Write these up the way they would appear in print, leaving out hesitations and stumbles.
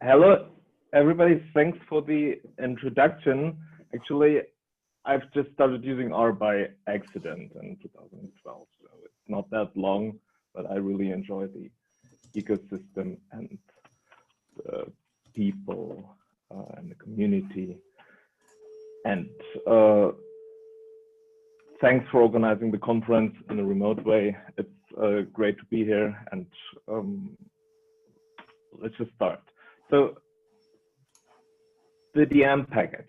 Hello, everybody. Thanks for the introduction. Actually, I've just started using R by accident in 2012, so it's not that long, but I really enjoy the ecosystem and the people and the community. And thanks for organizing the conference in a remote way. It's great to be here, and let's just start. So the DM package.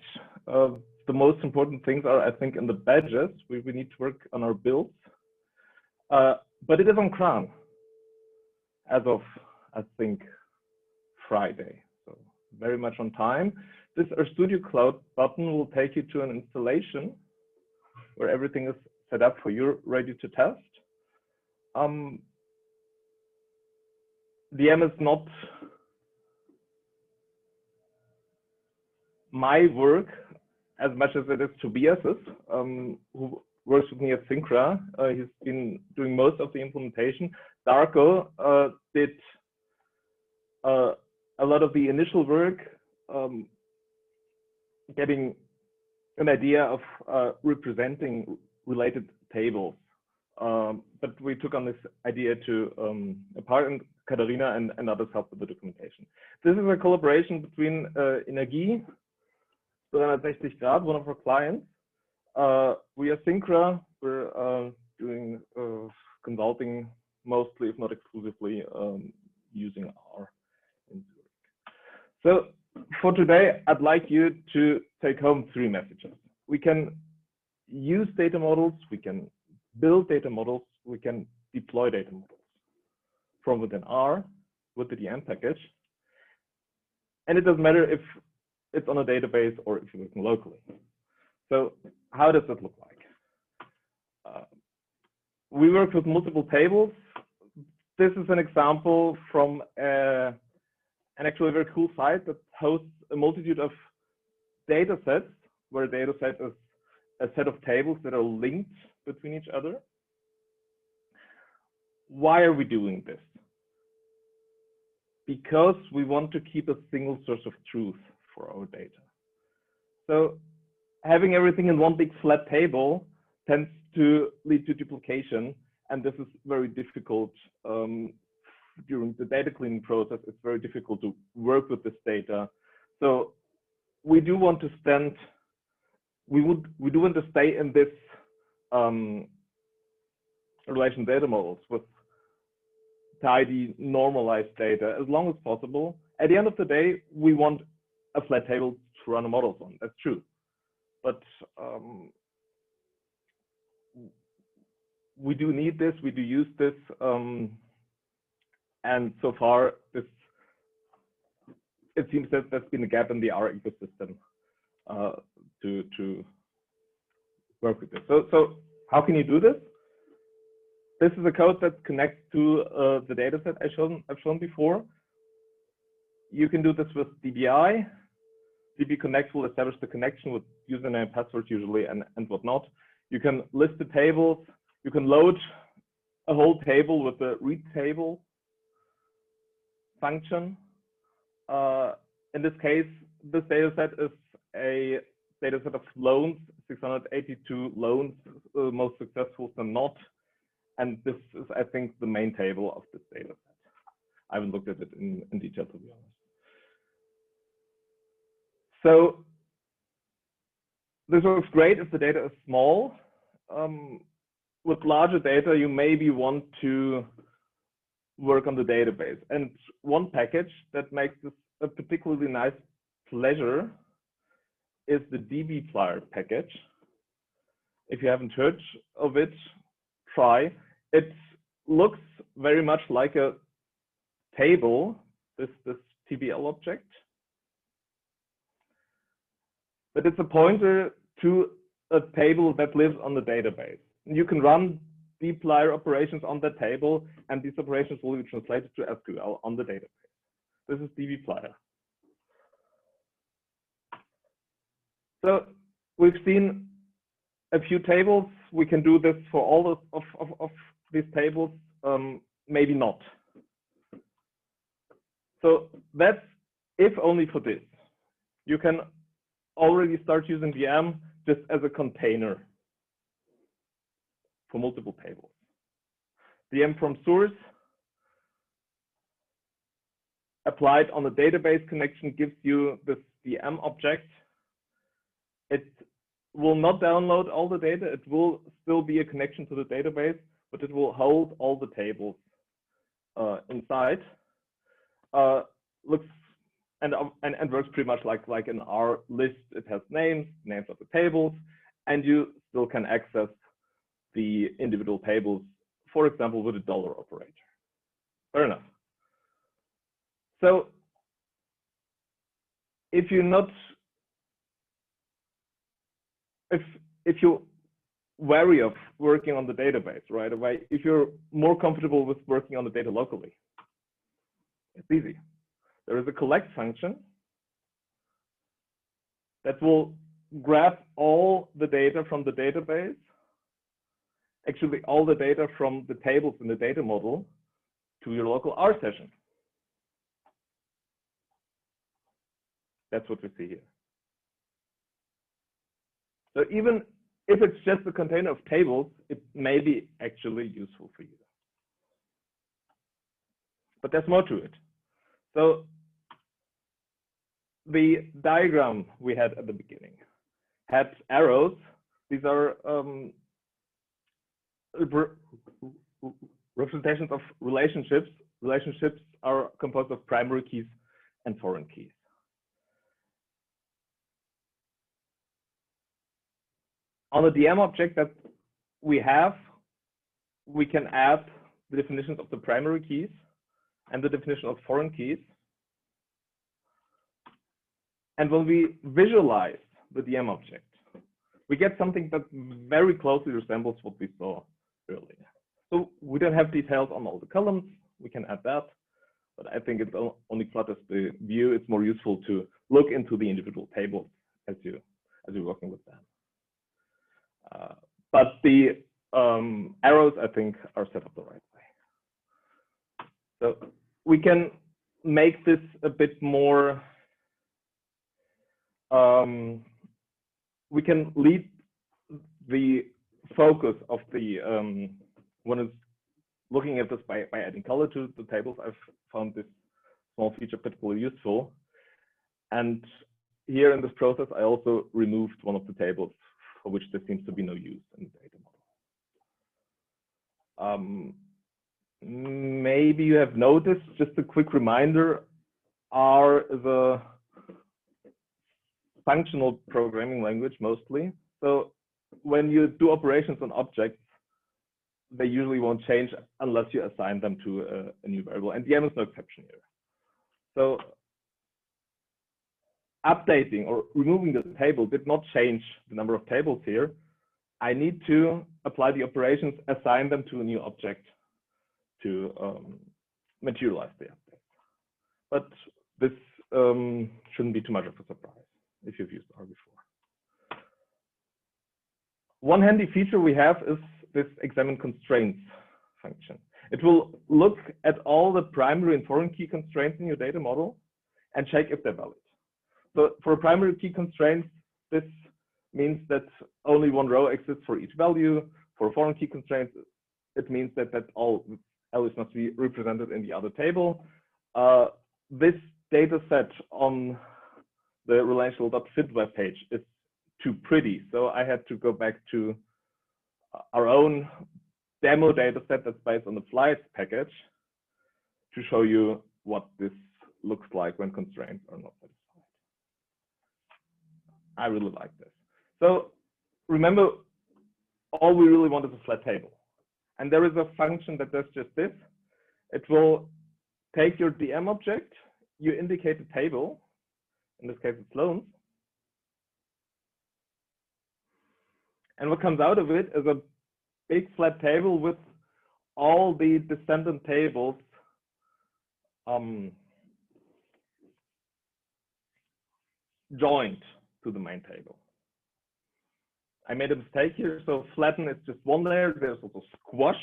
The most important things are, I think, in the badges. We need to work on our builds, but it is on CRAN as of, I think, Friday. So very much on time. This RStudio Cloud button will take you to an installation where everything is set up for you, ready to test. DM is not my work as much as it is Tobias's, who works with me at Syncra. He's been doing most of the implementation. Darko did a lot of the initial work, getting an idea of representing related tables. But we took on this idea to apart, and Katharina and others helped with the documentation. This is a collaboration between Energie, 360 Grad, one of our clients. We are Syncra. We're doing consulting mostly, if not exclusively, using R in Zurich. So for today, I'd like you to take home 3 messages. We can use data models, we can build data models, we can deploy data models from within R with the DM package. And it doesn't matter if it's on a database or if you're working locally. So how does it look like? We work with multiple tables. This is an example from an actually very cool site that hosts a multitude of data sets, where a data set is a set of tables that are linked between each other. Why are we doing this? Because we want to keep a single source of truth for our data. So having everything in one big flat table tends to lead to duplication, and this is very difficult during the data cleaning process. It's very difficult to work with this data. So we do want to we do want to stay in this relation data models with tidy, normalized data as long as possible. At the end of the day, we want a flat table to run the models on. That's true. But we do need this, we do use this. And so far, it seems that there's been a gap in the R ecosystem to work with this. So how can you do this? This is a code that connects to the data set I've shown before. You can do this with DBI. DB Connect will establish the connection with username and password usually and whatnot. You can list the tables. You can load a whole table with the read table function. In this case, this data set is a data set of loans, 682 loans, most successful than not. And this is, I think, the main table of this data set. I haven't looked at it in detail, to be honest. So this works great if the data is small. With larger data, you maybe want to work on the database. And one package that makes this a particularly nice pleasure is the dbplyr package. If you haven't heard of it, try. It looks very much like a table, this TBL object. But it's a pointer to a table that lives on the database. You can run dplyr operations on that table, and these operations will be translated to SQL on the database. This is dbplyr. So we've seen a few tables. We can do this for all of these tables, maybe not. So that's if only for this. You can already start using VM just as a container for multiple tables. VM from source applied on the database connection gives you this VM object. It will not download all the data. It will still be a connection to the database, but it will hold all the tables inside. Looks and works pretty much like an R list. It has names of the tables, and you still can access the individual tables, for example, with a dollar operator. Fair enough. So if you're not, if you're wary of working on the database right away, if you're more comfortable with working on the data locally, it's easy. There is a collect function that will grab all the data from the database, actually all the data from the tables in the data model to your local R session. That's what we see here. So even if it's just a container of tables, it may be actually useful for you. But there's more to it. So the diagram we had at the beginning had arrows. These are representations of relationships. Relationships are composed of primary keys and foreign keys. On the DM object that we have, we can add the definitions of the primary keys and the definition of foreign keys. And when we visualize the DM object, we get something that very closely resembles what we saw earlier. So we don't have details on all the columns. We can add that, but I think it only clutters the view. It's more useful to look into the individual tables as you're working with them. But the arrows, I think, are set up the right way. So we can make this a bit more, we can lead the focus of the, one is looking at this by adding color to the tables. I've found this small feature particularly useful. And here in this process, I also removed one of the tables for which there seems to be no use in the data model. Maybe you have noticed, just a quick reminder, R is a functional programming language mostly. So when you do operations on objects, they usually won't change unless you assign them to a new variable. And DM is no exception here. So updating or removing the table did not change the number of tables here. I need to apply the operations, assign them to a new object to materialize the update. But this shouldn't be too much of a surprise if you've used R before. One handy feature we have is this examine constraints function. It will look at all the primary and foreign key constraints in your data model and check if they're valid. So for primary key constraints, this means that only one row exists for each value. For foreign key constraints, it means that all values must be represented in the other table. This data set on the relational.fit web page is too pretty. So I had to go back to our own demo data set that's based on the flights package to show you what this looks like when constraints are not satisfied. I really like this. So remember, all we really want is a flat table. And there is a function that does just this. It will take your DM object, you indicate a table, in this case it's loans. And what comes out of it is a big flat table with all the descendant tables joined to the main table. I made a mistake here. So flatten is just one layer. There's also squash.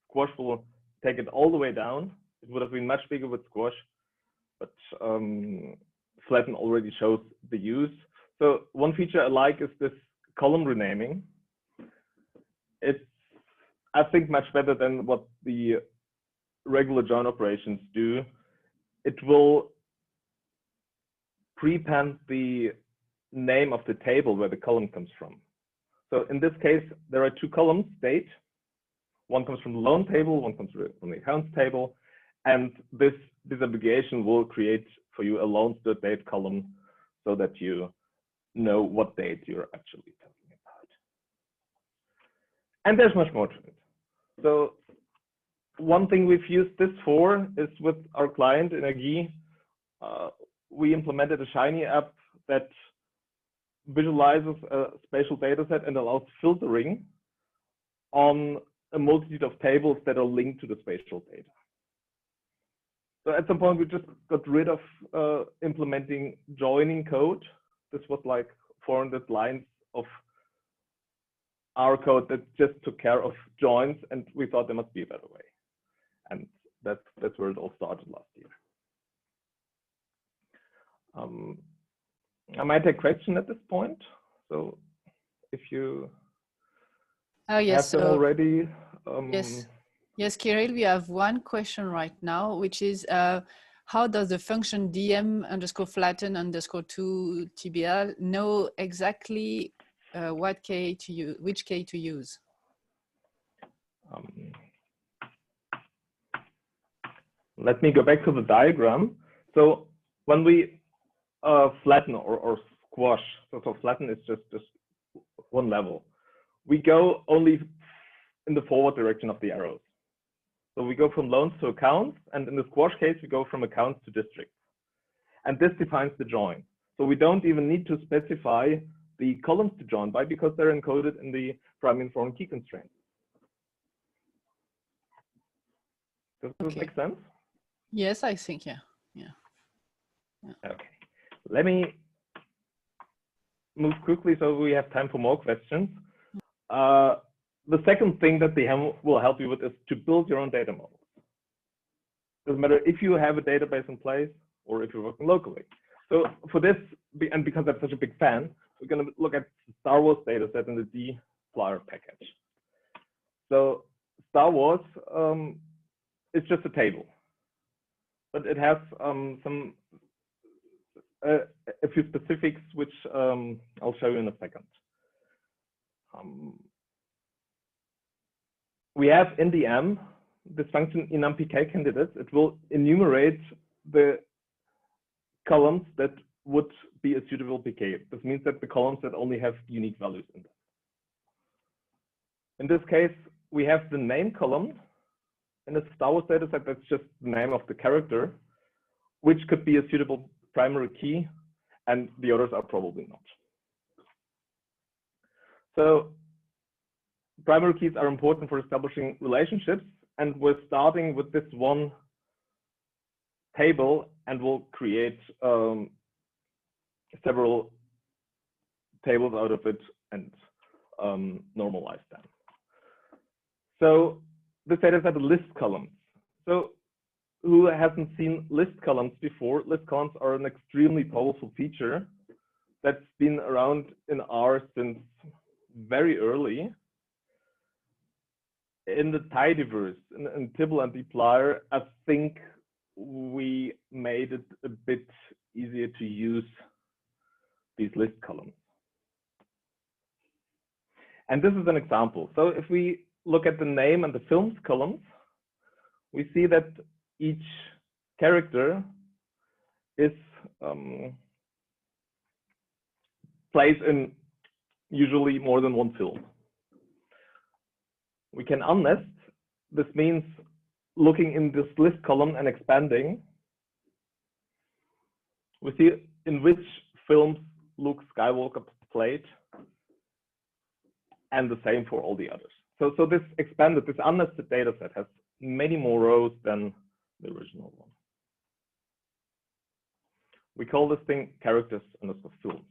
Squash will take it all the way down. It would have been much bigger with squash, but flatten already shows the use. So one feature I like is this column renaming. It's, I think, much better than what the regular join operations do. It will prepend the name of the table where the column comes from. So in this case, there are two columns, date. One comes from the loan table, one comes from the accounts table. And this abbreviation will create for you a loans date column so that you know what date you're actually talking about. And there's much more to it. So one thing we've used this for is with our client Energie, we implemented a Shiny app that visualizes a spatial data set and allows filtering on a multitude of tables that are linked to the spatial data. So at some point, we just got rid of implementing joining code. This was like 400 lines of our code that just took care of joins, and we thought there must be a better way. And that's where it all started last year. I might take a question at this point. So if you yes, have them already. Yes, Kirill, we have one question right now, which is how does the function dm_flatten_2 TBL know exactly what key to use, which key to use? Let me go back to the diagram. So when we flatten or squash, so flatten is just one level. We go only in the forward direction of the arrows. So we go from loans to accounts, and in the squash case, we go from accounts to districts. And this defines the join. So we don't even need to specify the columns to join by because they're encoded in the primary and foreign key constraints. Does this make sense? Yes, I think, yeah. Okay, let me move quickly so we have time for more questions. The second thing that the HEM will help you with is to build your own data models. Doesn't matter if you have a database in place or if you're working locally. So for this, and because I'm such a big fan, we're going to look at Star Wars data set in the dplyr package. So Star Wars is just a table, but it has a few specifics, which I'll show you in a second. We have in the M this function enumpk candidates. It will enumerate the columns that would be a suitable pk. This means that the columns that only have unique values in them. In this case, we have the name column in a Star Wars data set. That's just the name of the character, which could be a suitable primary key, and the others are probably not. So primary keys are important for establishing relationships, and we're starting with this one table, and we'll create several tables out of it and normalize them. So this data set list columns. So who hasn't seen list columns before? List columns are an extremely powerful feature that's been around in R since very early. In the tidyverse, in Tibble and dplyr, I think we made it a bit easier to use these list columns. And this is an example. So if we look at the name and the films columns, we see that each character is placed in usually more than one film. We can unnest. This means looking in this list column and expanding. We see in which films Luke Skywalker played, and the same for all the others. So this expanded, this unnested data set has many more rows than the original one. We call this thing characters underscore films.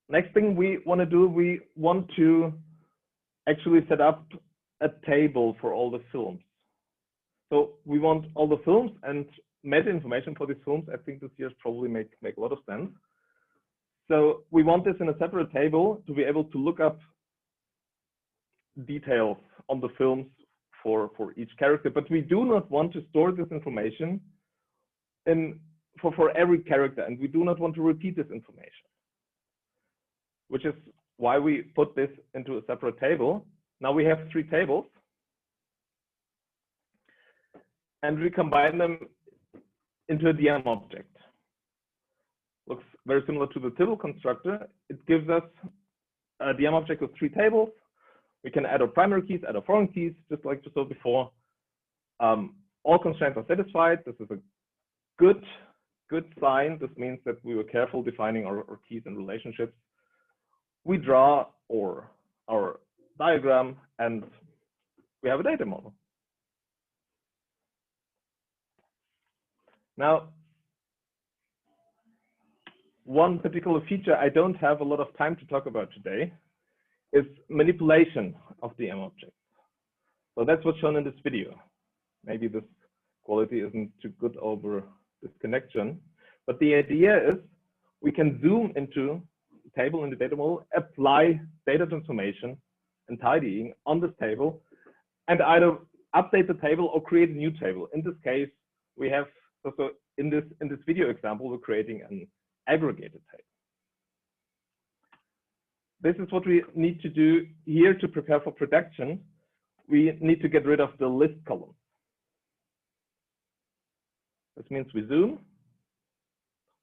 Next thing we want to do, we want to actually set up a table for all the films. So we want all the films and meta information for these films, I think this year probably make a lot of sense. So we want this in a separate table to be able to look up details on the films for each character, but we do not want to store this information for every character, and we do not want to repeat this information, which is why we put this into a separate table. Now we have 3 tables, and we combine them into a DM object. Looks very similar to the table constructor. It gives us a DM object with 3 tables. We can add our primary keys, add our foreign keys, just like we saw before. All constraints are satisfied. This is a good sign. This means that we were careful defining our keys and relationships. We draw our diagram, and we have a data model. Now, one particular feature I don't have a lot of time to talk about today is manipulation of DM objects. So that's what's shown in this video. Maybe this quality isn't too good over this connection, but the idea is we can zoom into the table in the data model, apply data transformation and tidying on this table, and either update the table or create a new table. In this case, we have, so in this video example, we're creating an aggregated table. This is what we need to do here to prepare for production. We need to get rid of the list column. This means we zoom,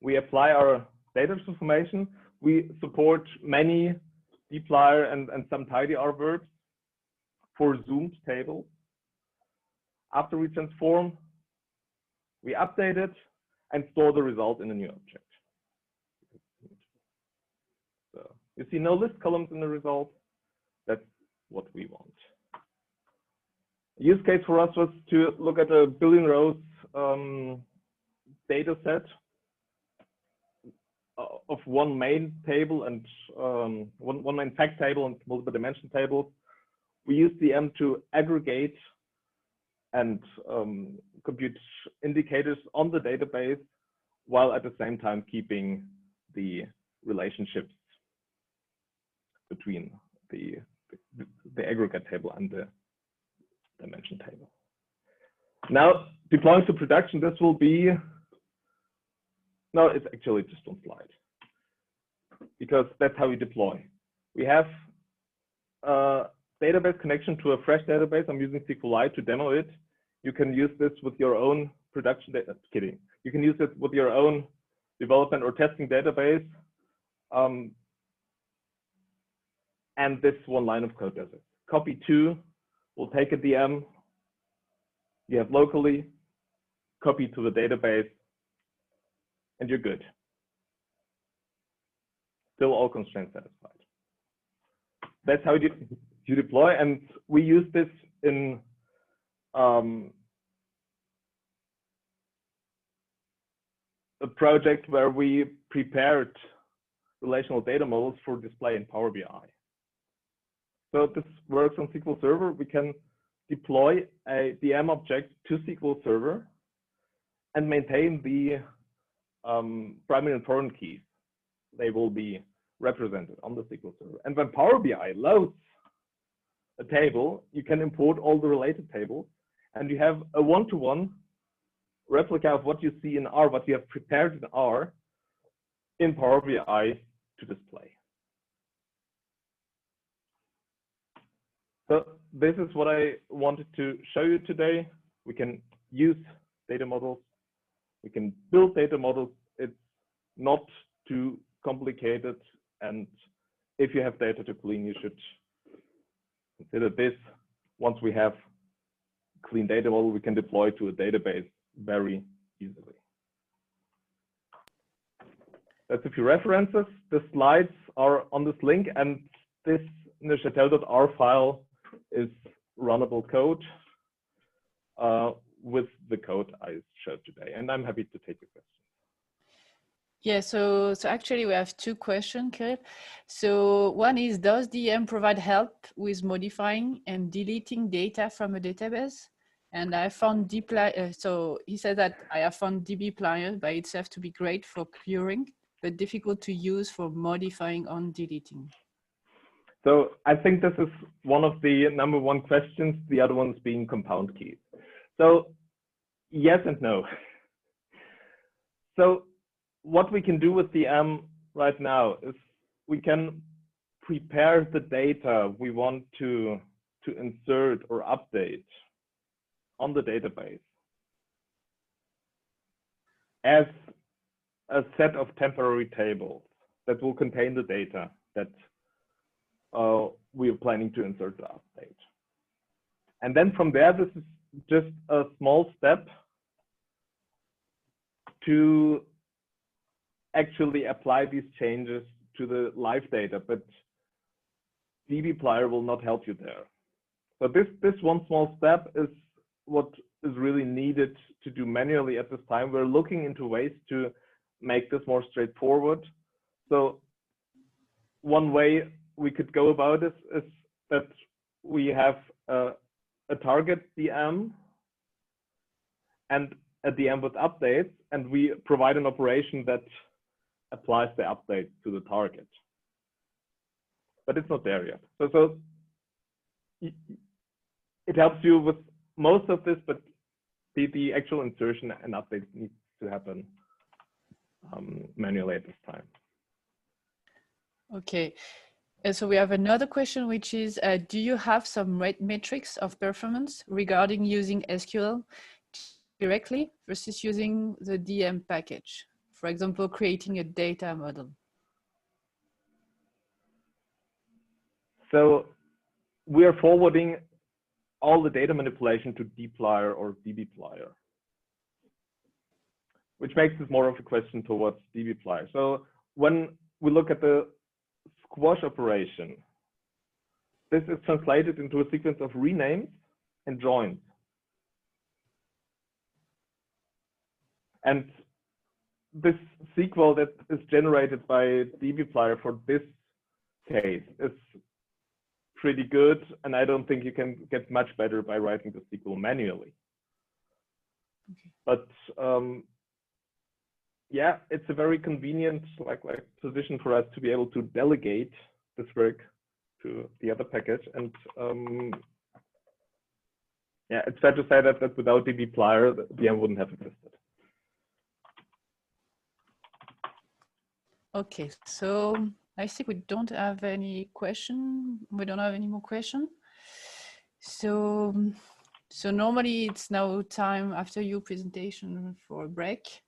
we apply our data transformation, we support many dplyr and some tidyr verbs for zoomed tables. After we transform, we update it and store the result in a new object. So you see no list columns in the result. That's what we want. A use case for us was to look at a billion rows data set of one main table and one main fact table and multiple dimension tables. We use DM to aggregate and compute indicators on the database, while at the same time keeping the relationships between the aggregate table and the dimension table. Now, deploying to production, this will be, no, it's actually just one slide, because that's how we deploy. We have a database connection to a fresh database. I'm using SQLite to demo it. You can use this with your own production data. Kidding. You can use it with your own development or testing database. And this one line of code does it. Copy 2 will take a DM you have locally, copy to the database, and you're good. Still all constraints satisfied. That's how you deploy, and we use this in a project where we prepared relational data models for display in Power BI. So this works on SQL Server. We can deploy a DM object to SQL Server and maintain the primary and foreign keys. They will be represented on the SQL Server. And when Power BI loads a table, you can import all the related tables, and you have a one-to-one replica of what you see in R, what you have prepared in R, in Power BI to display. So this is what I wanted to show you today. We can use data models. We can build data models. It's not too complicated. And if you have data to clean, you should consider this. Once we have clean data model, we can deploy to a database very easily. That's a few references. The slides are on this link, and this Neuchâtel.r file is runnable code with the code I showed today. And I'm happy to take your questions. Yeah, so actually we have two questions, Kirill. So one is, does DM provide help with modifying and deleting data from a database? And I found so he said that I have found dbplyr by itself to be great for querying, but difficult to use for modifying or deleting. So I think this is one of the #1 questions, the other ones being compound keys. So yes and no. So what we can do with DM right now is we can prepare the data we want to insert or update on the database as a set of temporary tables that will contain the data that we are planning to insert or update. And then from there, this is just a small step to actually apply these changes to the live data, but dbplyr will not help you there. So this one small step is what is really needed to do manually at this time. We're looking into ways to make this more straightforward. So one way we could go about this is that we have a target DM and a DM with updates, and we provide an operation that applies the update to the target. But it's not there yet. So it helps you with most of this, but the actual insertion and update needs to happen manually at this time. Okay. So we have another question, which is, do you have some metrics of performance regarding using SQL directly versus using the DM package? For example, creating a data model. So we are forwarding all the data manipulation to dplyr or dbplyr, which makes this more of a question towards dbplyr. So when we look at the squash operation, this is translated into a sequence of renames and joins. And this SQL that is generated by dbplyr for this case is pretty good, and I don't think you can get much better by writing the SQL manually. Okay. But yeah, it's a very convenient position for us to be able to delegate this work to the other package. And yeah, it's fair to say that without dbplyr, the VM wouldn't have existed. Okay, so I think we don't have any question. We don't have any more question. So normally it's now time after your presentation for a break.